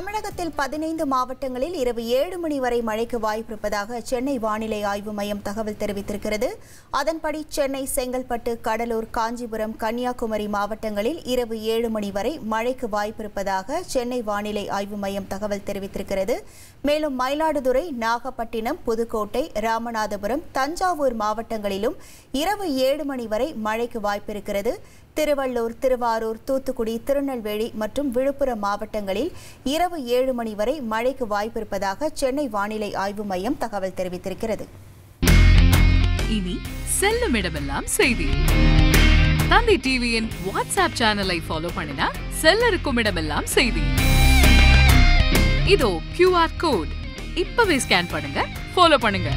தமிழகத்தில் 15 மாவட்டங்களில் இரவு 7 மணி வரை மழைக்கு வாய்ப்பிருப்பதாக சென்னை வானிலை ஆய்வு மையம் தகவல் தெரிவித்திருக்கிறது. அதன்படி சென்னை, செங்கல்பட்டு, கடலூர், காஞ்சிபுரம், கன்னியாகுமரி மாவட்டங்களில் இரவு 7 மணி வரை மழைக்கு வாய்ப்பிருப்பதாக சென்னை வானிலை ஆய்வு மையம் தகவல் தெரிவித்திருக்கிறது. மேலும் மயிலாடுதுறை, நாகப்பட்டினம், புதுக்கோட்டை, ராமநாதபுரம், தஞ்சாவூர் மாவட்டங்களிலும் இரவு 7 மணி வரை மழைக்கு வாய்ப்பிருக்கிறது. திருவள்ளூர், திருவாரூர், தூத்துக்குடி, திருநெல்வேலி மற்றும் விழுப்புரம் மாவட்டங்களில் இரவு 7 மணி வரை மழைக்கு வாய்ப்பிருப்பதாக சென்னை வானிலை ஆய்வு மையம் தகவல் தெரிவித்திருக்கிறது. இனி செல்லும் இடமெல்லாம் செய்தி. தந்தை டிவியின் வாட்ஸ்அப் சேனலை ஃபாலோ பண்ணினா செல்லருக்கும் இடமெல்லாம் செய்தி. இதோ QR கோட் இப்பவே ஸ்கேன் பண்ணுங்க, ஃபாலோ பண்ணுங்க.